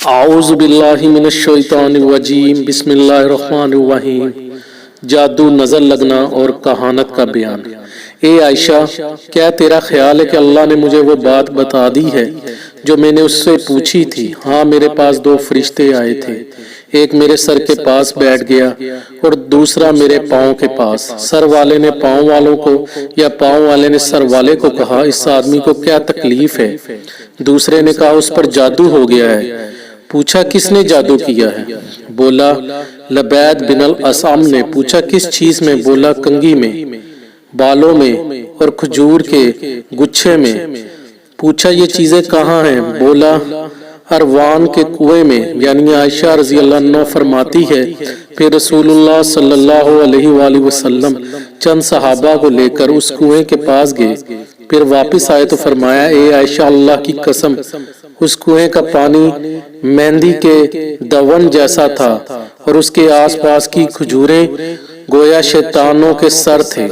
आऊज़ु बिल्लाहि मिनश्शैतानिर्रजीम बिस्मिल्लाहिर्रहमानिर्रहीम। जादू, नजर लगना और कहानत का बयान। ए आयशा, क्या तेरा ख्याल है कि अल्लाह ने मुझे वो बात बता दी है जो मैंने उससे पूछी थी? हाँ, मेरे पास दो फरिश्ते आए थे, एक मेरे सर के पास बैठ गया और दूसरा मेरे पाँव के पास। सर वाले ने पाँव वालों को या पाँव वाले ने सर वाले को कहा, इस आदमी को क्या तकलीफ है? दूसरे ने कहा, उस पर जादू हो गया है। पूछा, किसने जादू किया है? बोला, लबैद बिन अल असम ने। पूछा, किस चीज में? बोला, कंघी में, बालों में और खजूर के गुच्छे में। पूछा, ये चीजें कहाँ हैं? बोला, अरवान के कुएं में। यानी आयशा रजी अल्लाह अन्हा फरमाती है, फिर रसूलुल्लाह सल्लल्लाहु अलैहि वसल्लम चंद सहाबा को लेकर उस कुएं के पास गए। फिर वापस आए तो फरमाया, ए आयशा, अल्लाह की कसम, उस कुएं का पानी मेहंदी के दवन जैसा था और उसके आसपास की खजूरें गोया शैतानों के सर थे।